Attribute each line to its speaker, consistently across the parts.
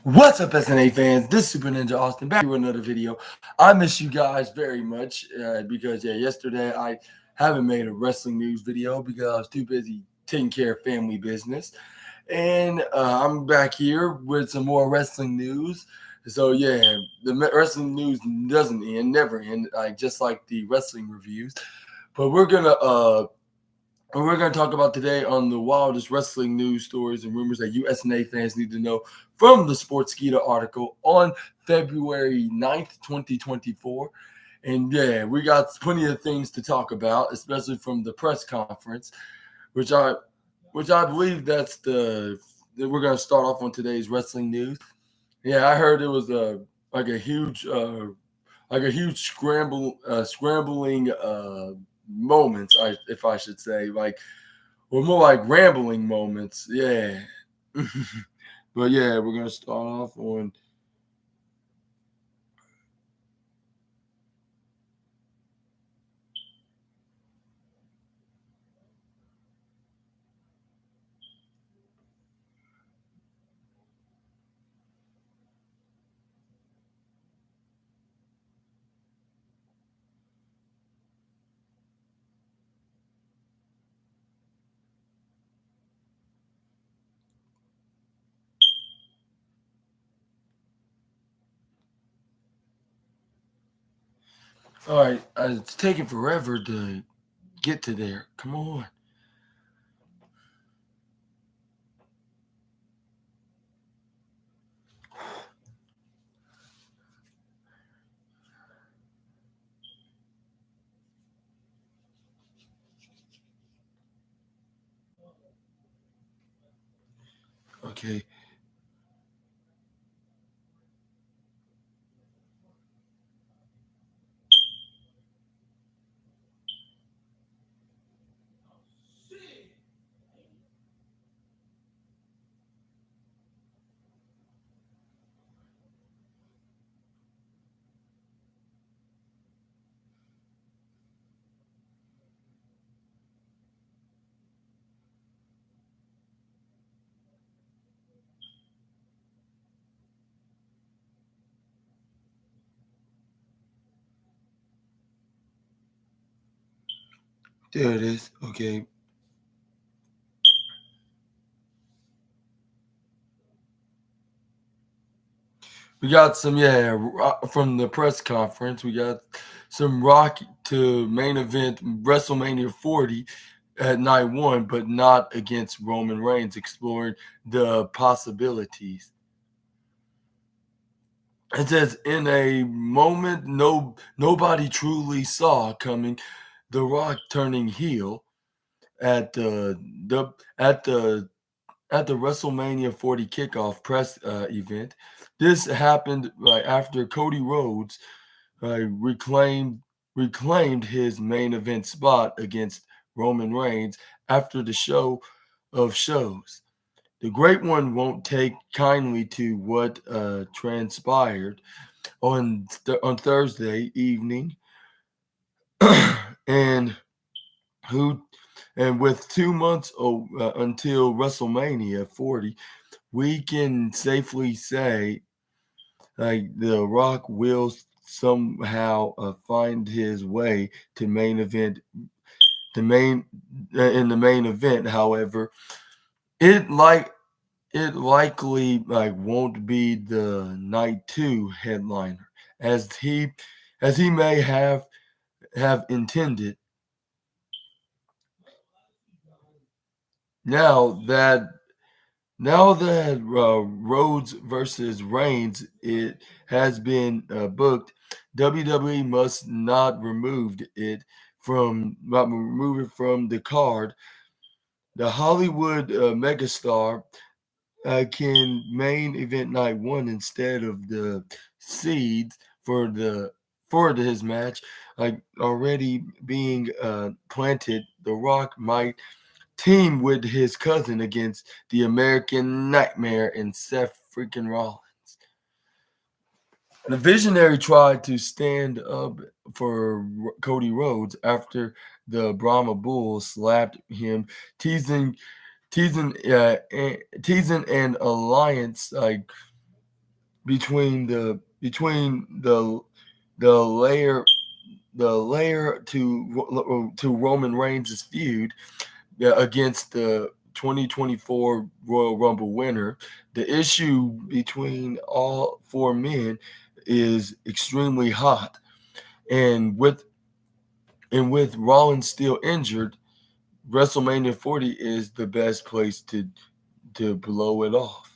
Speaker 1: What's up, SNA fans? This is Super Ninja Austin back with another video. I miss you guys very much because yesterday I haven't made a wrestling news video because I was too busy taking care of family business, and I'm back here with some more wrestling news. So the wrestling news doesn't end, never end, like just like the wrestling reviews. But we're going to talk about today on the wildest wrestling news stories and rumors that you SNA fans need to know from the Sportskeeda article on February 9th, 2024. And we got plenty of things to talk about, especially from the press conference, which I which I believe that's the that we're going to start off on today's wrestling news. Yeah, I heard it was like a huge scrambling moments, if I should say, or more like rambling moments. Yeah. But we're gonna start off on. All right, it's taking forever to get to there. Come on. Okay. There it is. Okay. We got some, from the press conference. We got some Rock to main event WrestleMania 40 at night one, but not against Roman Reigns, exploring the possibilities. It says, in a moment nobody truly saw coming, The Rock turning heel at the at the at the WrestleMania 40 kickoff press event. This happened right after Cody Rhodes reclaimed his main event spot against Roman Reigns after the show of shows. The Great One won't take kindly to what transpired on Thursday evening, and who and with 2 months until WrestleMania 40, we can safely say The Rock will somehow find his way to main event. The main in the main event, however, it like it likely won't be the night two headliner as he may have intended. Now that Rhodes versus Reigns it has been booked, WWE must not remove it from the card. The Hollywood megastar can main event night one instead of the seeds for his match, already being planted. The Rock might team with his cousin against the American Nightmare and Seth freaking Rollins. The Visionary tried to stand up for Cody Rhodes after the Brahma Bull slapped him, teasing an alliance the layer to Roman Reigns' feud against the 2024 Royal Rumble winner. The issue between all four men is extremely hot, and with Rollins still injured, WrestleMania 40 is the best place to blow it off.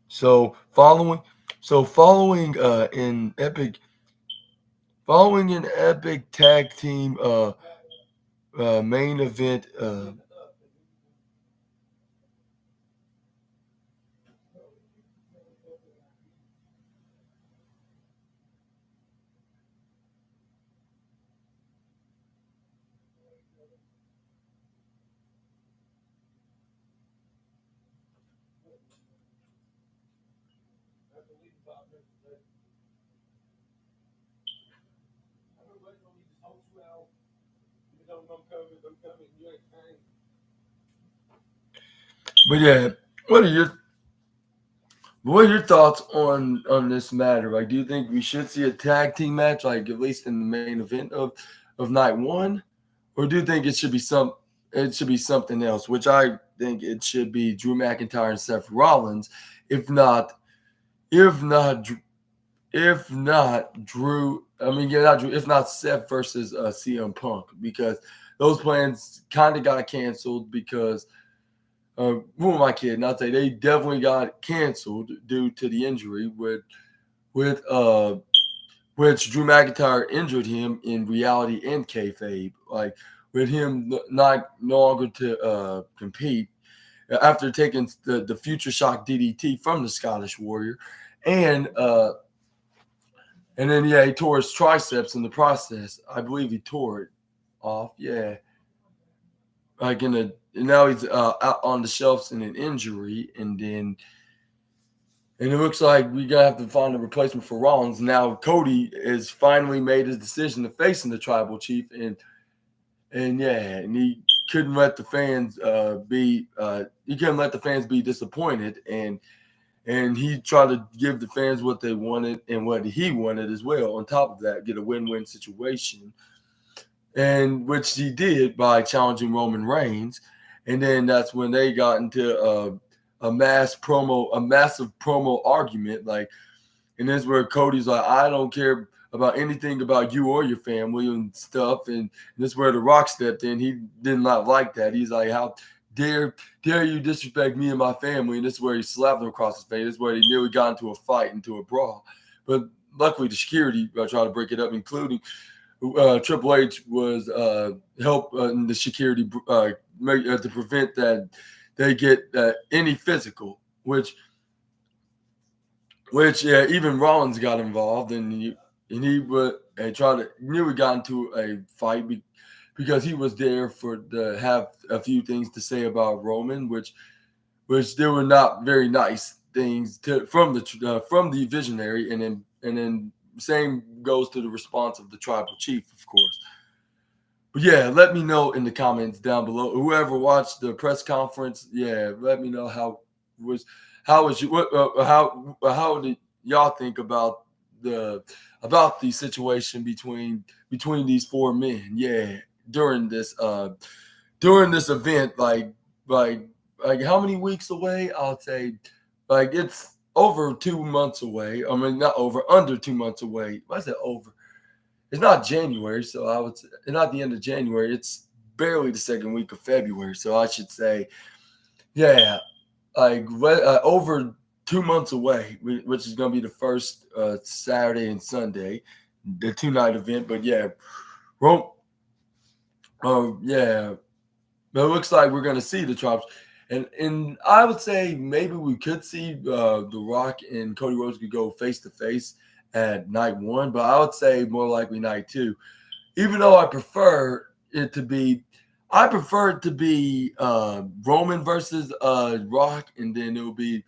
Speaker 1: So in epic following an epic tag team main event. But yeah, what are your what are your thoughts on this matter? Like, do you think we should see a tag team match, like at least in the main event of night one, or do you think it should be something else? Which I think it should be Drew McIntyre and Seth Rollins, if not if not if not Drew. I mean, yeah, not Drew. If not Seth versus CM Punk, because those plans kind of got canceled because who am I kidding? I'd say they definitely got canceled due to the injury with which Drew McIntyre injured him in reality and kayfabe, like with him not no longer to compete after taking the Future Shock DDT from the Scottish Warrior, and uh, and then yeah, he tore his triceps in the process. I believe he tore it off. Yeah, like in a now he's out on the shelves in an injury, and it looks like we gotta have to find a replacement for Rollins. Now Cody has finally made his decision to facing the tribal chief, and yeah, and couldn't let the fans he couldn't let the fans be disappointed, and he tried to give the fans what they wanted and what he wanted as well. On top of that, get a win-win situation, and which he did by challenging Roman Reigns. And then that's when they got into a massive promo argument. Like, and this is where Cody's like, I don't care about anything about you or your family and stuff. And this is where The Rock stepped in. He did not like that. He's like, how dare you disrespect me and my family? And this is where he slapped him across his face. This is where he nearly got into a fight, into a brawl. But luckily, the security tried to break it up, including Triple H was help in the security to prevent that they get any physical, which yeah, even Rollins got involved, and he would and tried to knew he got into a fight because he was there for to have a few things to say about Roman, which there were not very nice things from the visionary, and then same goes to the response of the tribal chief, of course. But yeah, let me know in the comments down below. Whoever watched the press conference, yeah, let me know was was you how did y'all think about the situation between these four men? Yeah, during this event, like how many weeks away? I'll say like it's over 2 months away. I mean, not over, under 2 months away. Why is it over? It's not January, so I would say it's not the end of January. It's barely the second week of February, so I should say, yeah, like over 2 months away, which is going to be the first Saturday and Sunday, the two-night event. But yeah, Rome, yeah, but it looks like we're going to see the tribes, and I would say maybe we could see The Rock and Cody Rhodes could go face to face at night one, but I would say more likely night two. Even though I prefer it to be Roman versus Rock, and then it'll be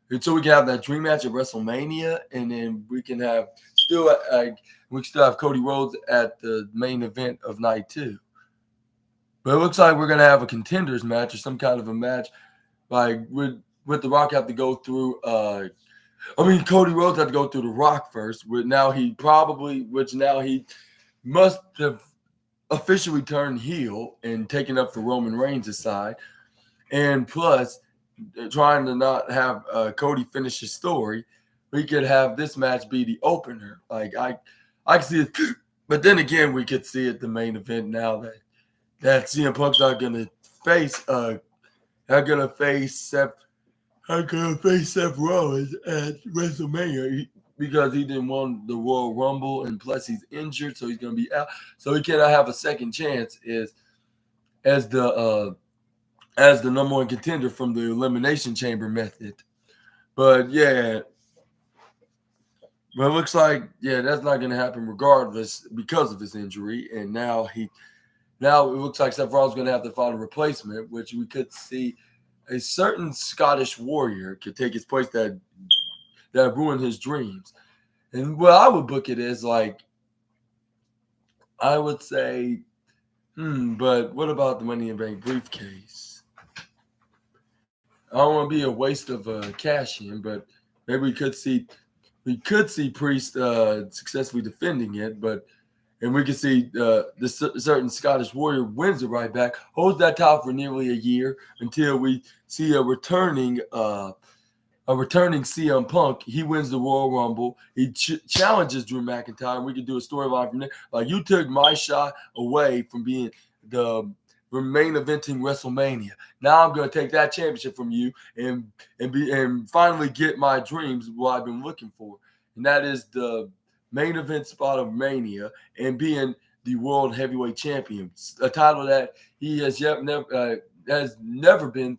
Speaker 1: until we can have that dream match at WrestleMania, and then we can have we can still have Cody Rhodes at the main event of night two. But it looks like we're gonna have a contenders match or some kind of a match. Like with the Rock have to go through. Cody Rhodes had to go through the Rock first. Which now he must have officially turned heel and taken up for Roman Reigns' side, and plus trying to not have Cody finish his story, we could have this match be the opener. Like I can see it, but then again, we could see it the main event now that CM Punk's not gonna face Seth. Not gonna face Seth Rollins at WrestleMania because he didn't want the Royal Rumble, and plus he's injured, so he's gonna be out. So he cannot have a second chance as the number one contender from the Elimination Chamber method. But yeah, but it looks like that's not going to happen regardless because of his injury. And now it looks like Seth Rollins is going to have to find a replacement, which we could see a certain Scottish warrior could take his place that ruined his dreams. And well, I would book it as like I would say, but what about the Money in Bank briefcase? I don't want to be a waste of cash in, but maybe we could see Priest successfully defending it, and we could see the certain Scottish warrior wins it right back, holds that title for nearly a year until we see a returning CM Punk. He wins the Royal Rumble. He challenges Drew McIntyre, and we could do a storyline from there. Like, you took my shot away from being the main eventing WrestleMania. Now I'm going to take that championship from you and finally get my dreams, what I've been looking for, and that is the main event spot of Mania and being the World Heavyweight Champion, a title that he has never been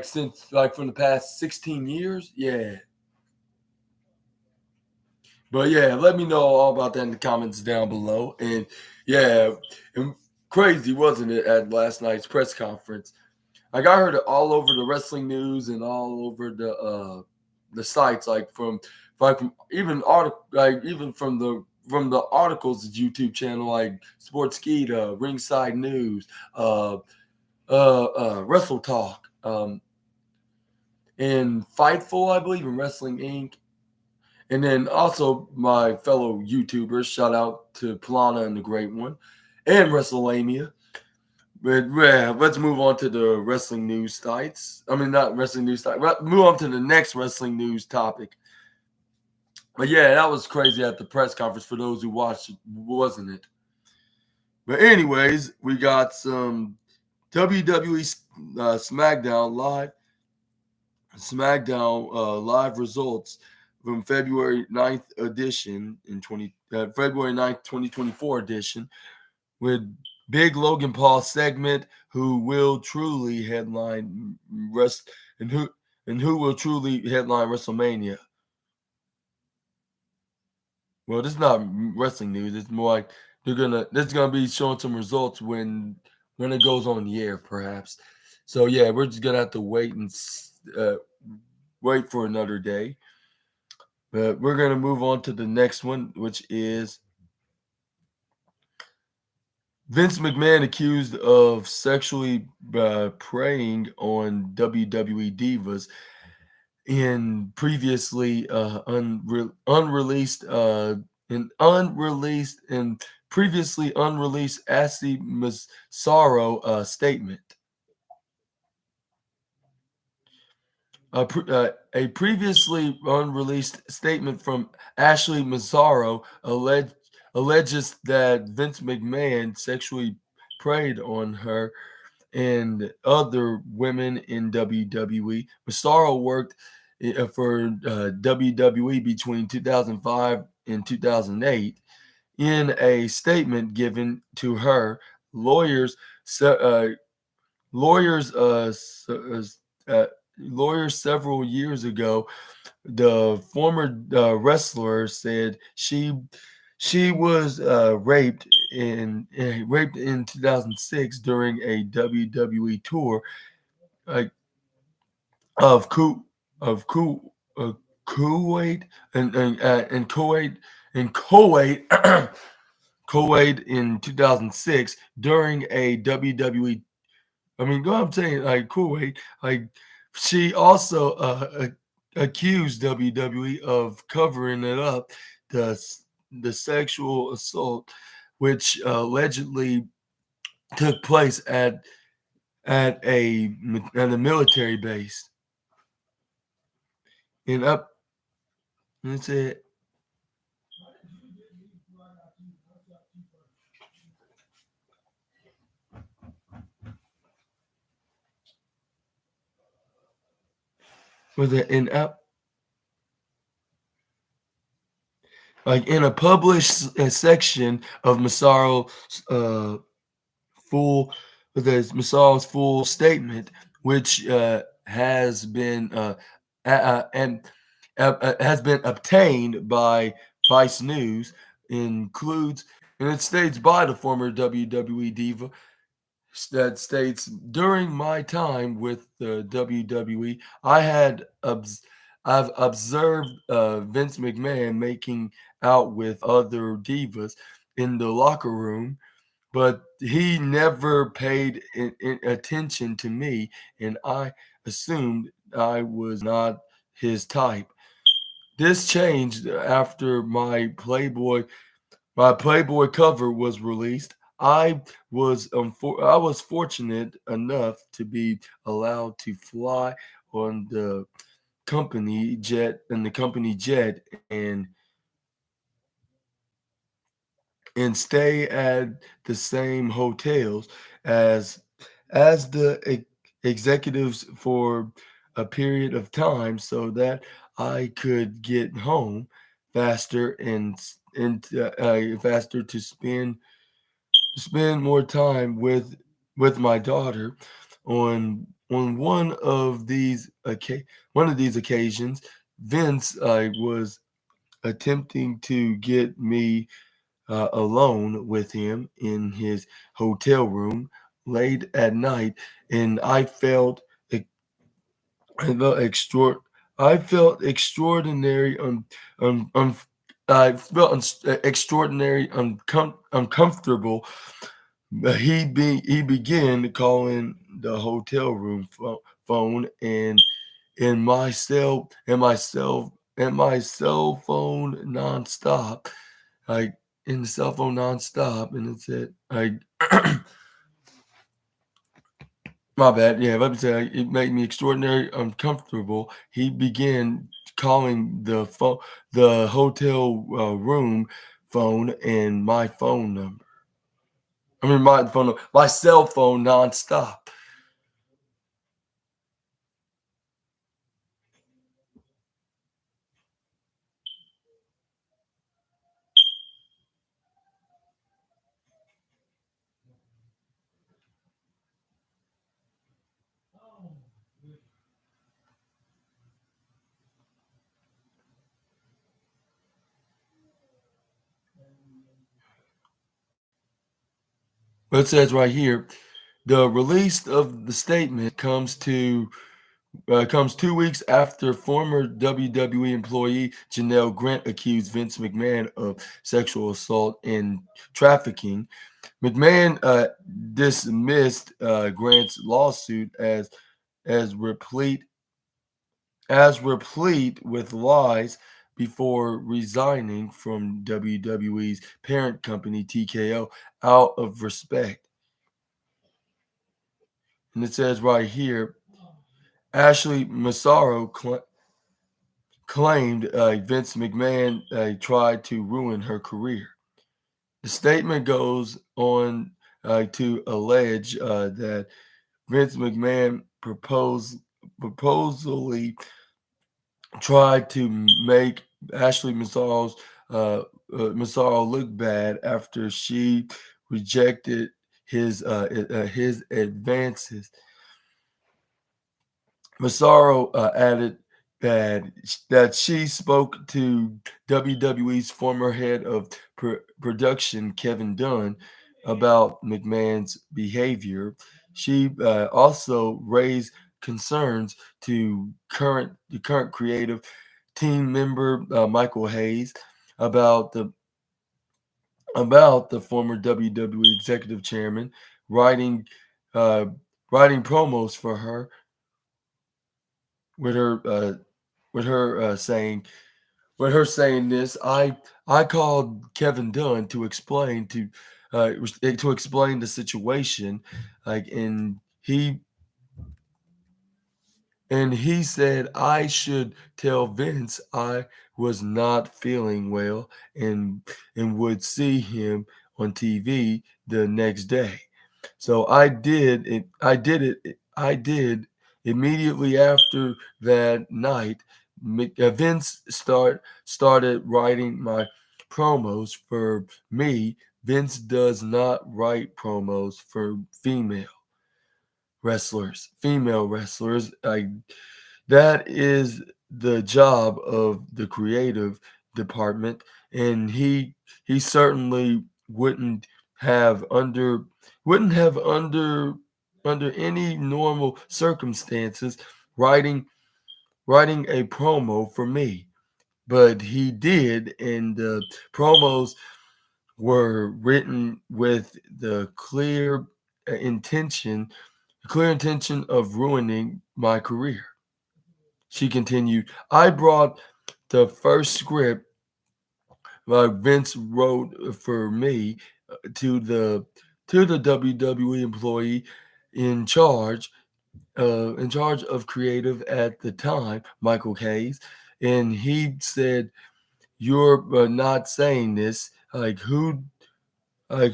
Speaker 1: since from the past 16 years. Yeah. But yeah, let me know all about that in the comments down below. And yeah, and crazy, wasn't it, at last night's press conference? Like, I heard it all over the wrestling news and all over the sites, from even from the articles, the YouTube channel like Sportskeeda, Ringside News, Wrestle Talk, and Fightful, I believe, and Wrestling Inc. And then also my fellow YouTubers, shout out to Plana and the Great One, and WrestleMania. But yeah, let's move on to the wrestling news sites. Not wrestling news sites. Move on to the next wrestling news topic. But yeah, that was crazy at the press conference for those who watched it, wasn't it? But anyways, we got some WWE SmackDown live results from February 9th edition February 9th, 2024 edition, with Big Logan Paul segment, who will truly headline who will truly headline WrestleMania. Well, this is not wrestling news. It's more like this is gonna be showing some results when it goes on the air, perhaps. So yeah, we're just gonna have to wait for another day. But we're gonna move on to the next one, which is Vince McMahon accused of sexually preying on WWE divas in previously unreleased Ashley Massaro statement. A previously unreleased statement from Ashley Massaro alleges that Vince McMahon sexually preyed on her and other women in WWE. Massaro worked for WWE between 2005 and 2008. In a statement given to her, lawyers several years ago, the former wrestler said she was raped in 2006 during a WWE tour of Kuwait and Kuwait Kuwait in 2006 during a WWE. I mean, I'm saying like Kuwait, like she also accused WWE of covering it up, the the sexual assault, which allegedly took place at a military base. And up, that's it. Was it in up? Like in a published section of Massaro's full, there's Massaro's full statement, which has been obtained by Vice News, includes, and it states by the former WWE diva, that states, during my time with the WWE, I've observed Vince McMahon making out with other divas in the locker room, but he never paid attention to me, and I assumed I was not his type. This changed after my Playboy cover was released. I was fortunate enough to be allowed to fly on the company jet, and stay at the same hotels as the executives for a period of time, so that I could get home faster and faster to spend more time with my daughter. On one of these occasions, Vince was attempting to get me alone with him in his hotel room late at night, and I felt extra, I felt extraordinary I felt extraordinary uncomfortable. He began calling the hotel room phone, and my cell phone nonstop. Like in the cell phone nonstop, and it said, "I my bad, yeah." Let me say, it made me extraordinarily uncomfortable. He began calling the hotel room phone, and my phone number. I mean, my cell phone nonstop. But it says right here, the release of the statement comes 2 weeks after former WWE employee Janelle Grant accused Vince McMahon of sexual assault and trafficking. McMahon dismissed Grant's lawsuit as replete replete with lies before resigning from WWE's parent company TKO out of respect. And it says right here, Ashley Massaro claimed Vince McMahon tried to ruin her career. The statement goes on to allege that Vince McMahon proposally tried to make Ashley Massaro look bad after she rejected his advances. Massaro added that she spoke to WWE's former head of production, Kevin Dunn, about McMahon's behavior. She also raised concerns to the current creative team member Michael Hayes about about the former WWE executive chairman writing uh, writing promos for her with her uh, with her saying this. I called Kevin Dunn to explain the situation, like and he said I should tell Vince I was not feeling well and would see him on TV the next day. So I did it. I did immediately after that night. Vince started writing my promos for me. Vince does not write promos for female wrestlers. That is the job of the creative department, and he certainly have under wouldn't have under any normal circumstances writing writing a promo for me, but he did, and the promos were written with the clear intention of ruining my career. She continued, I brought the first script Vince wrote for me to the WWE employee in charge in charge of creative at the time, Michael Hayes, and he said, "You're not saying this. Like who the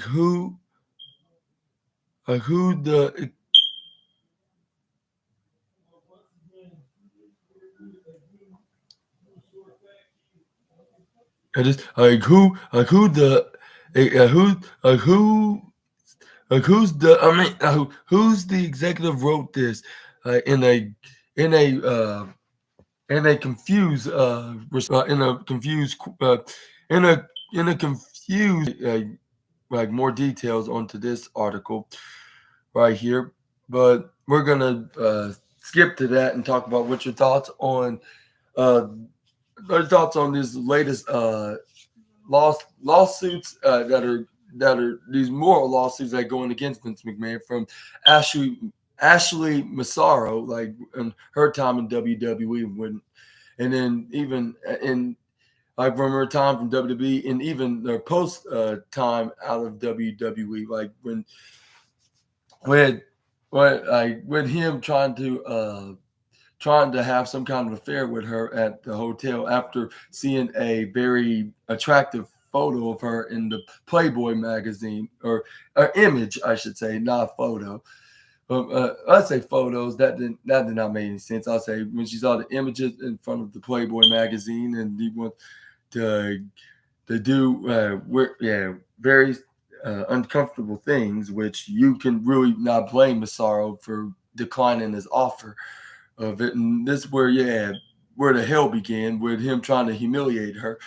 Speaker 1: who the who who's the who's the executive wrote this in in a confused in a confused in a confused like more details onto this article right here, but we're gonna skip to that and talk about what uh your thoughts on these latest lawsuits that are these moral lawsuits that are going against Vince McMahon from Ashley Massaro, like in her time in WWE, and then even in like from her time from WWE, and even their post time out of WWE, like when with him trying to have some kind of affair with her at the hotel after seeing a very attractive photo of her in the Playboy magazine, or image, I should say, not a photo. I'd say photos. That did not make any sense. I'll say when she saw the images in front of the Playboy magazine, and he went to do very uncomfortable things, which you can really not blame Massaro for declining his offer of it. And this where the hell began with him trying to humiliate her,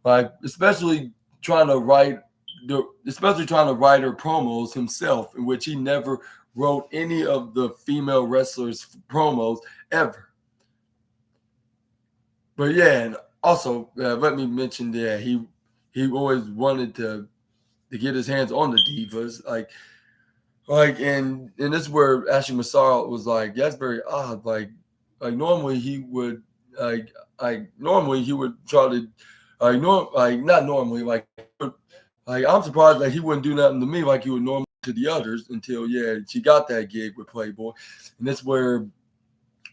Speaker 1: like especially trying to write her promos himself, in which he never wrote any of the female wrestlers promos ever. But yeah, and also let me mention that he always wanted to get his hands on the divas, and this is where Ashley Massaro was like, that's very odd. Like normally he would normally he would try to not normally like I'm surprised that he wouldn't do nothing to me like he would normally to the others until she got that gig with Playboy, and that's where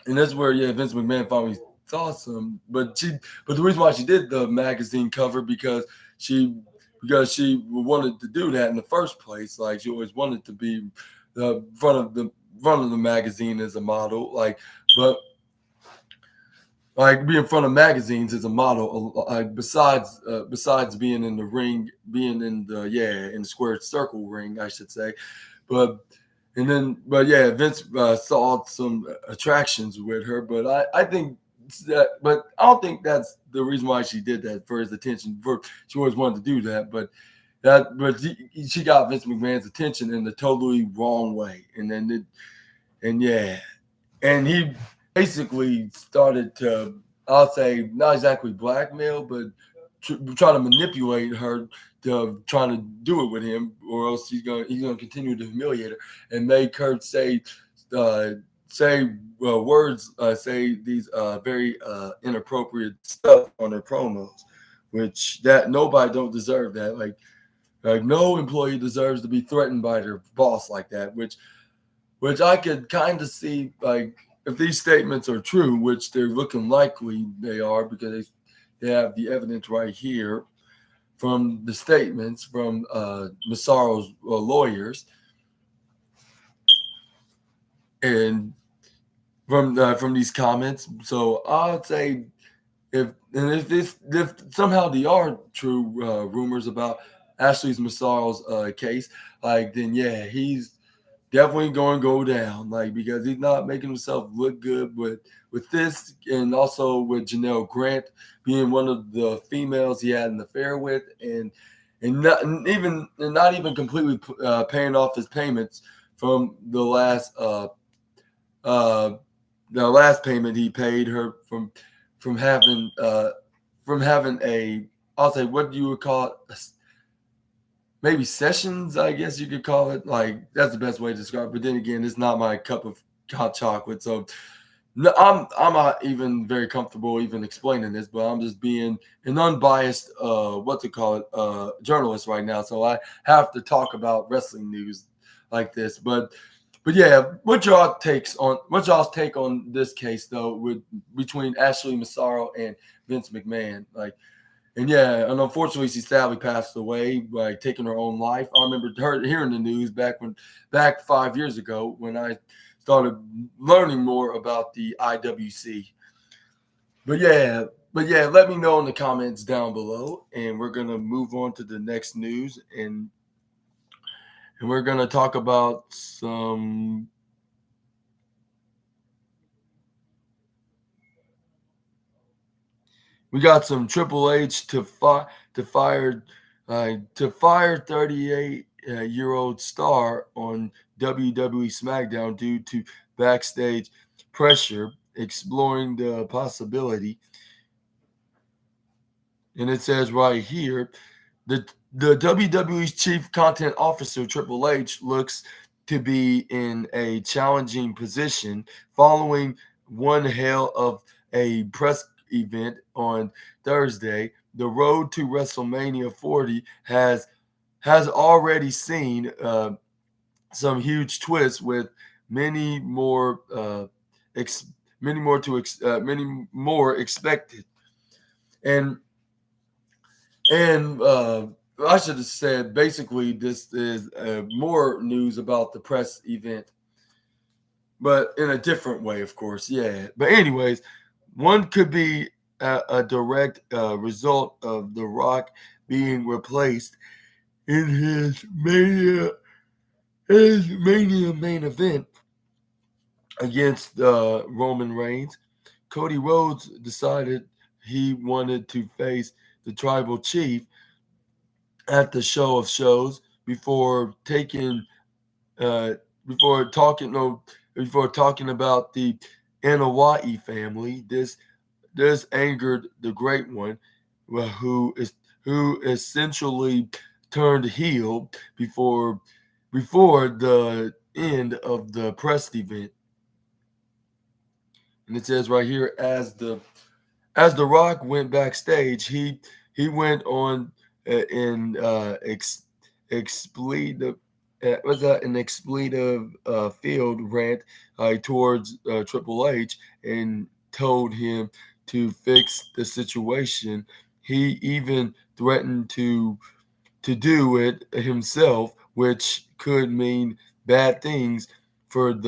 Speaker 1: Vince McMahon finally saw some. But the reason why she did the magazine cover she she wanted to do that in the first place. Like she always wanted to be the front of the magazine as a model. But be in front of magazines as a model. Besides being in the ring, being in the squared circle ring, I should say. But Vince saw some attractions with her. But I think but I don't think that's the reason why she did that for his attention. She always wanted to do that, but she got Vince McMahon's attention in the totally wrong way, and he basically started to, I'll say, not exactly blackmail, but try to manipulate her to trying to do it with him, or else he's gonna continue to humiliate her and make her uh, say words, say these very inappropriate stuff on their promos, which that nobody don't deserve that. Like no employee deserves to be threatened by their boss like that, which I could kind of see, like, if these statements are true, which they're looking likely they are, because they have the evidence right here from the statements from Massaro's lawyers, and from these comments. So I'd say if somehow they are true rumors about Ashley's Massaro's case, like, then yeah, he's definitely going to go down, like, because he's not making himself look good with this, and also with Janelle Grant being one of the females he had an affair with, and not even completely paying off his payments from uh the last payment he paid her from having a, I'll say, what you would call it, maybe sessions, I guess you could call it. Like, that's the best way to describe it. But then again, it's not my cup of hot chocolate. So no, I'm not even very comfortable even explaining this, but I'm just being an unbiased journalist right now. So I have to talk about wrestling news like this. But yeah, what's y'all's take on this case though, with between Ashley Massaro and Vince McMahon? Like, and yeah, and unfortunately, she sadly passed away by taking her own life. I remember hearing the news back 5 years ago when I started learning more about the IWC. But yeah, let me know in the comments down below, and we're gonna move on to the next news, and we're gonna talk about some. We got some Triple H to fire 38-year-old star on WWE SmackDown due to backstage pressure, exploring the possibility. And it says right here, the WWE's chief content officer, Triple H, looks to be in a challenging position following one hell of a press event on Thursday. The road to WrestleMania 40 has already seen some huge twists, with many more many more expected. And and I should have said, basically, this is more news about the press event, but in a different way, of course. Yeah. But anyways, one could be a direct result of The Rock being replaced in his Mania main event against Roman Reigns. Cody Rhodes decided he wanted to face the tribal chief at the show of shows before taking uh, before talking no before talking about the Anoa'i family. This angered the Great One, who essentially turned heel before the end of the press event. And it says right here, as the Rock went backstage, he went on an expletive was that an expletive field rant towards Triple H, and told him to fix the situation. He even threatened to do it himself, which could mean bad things for the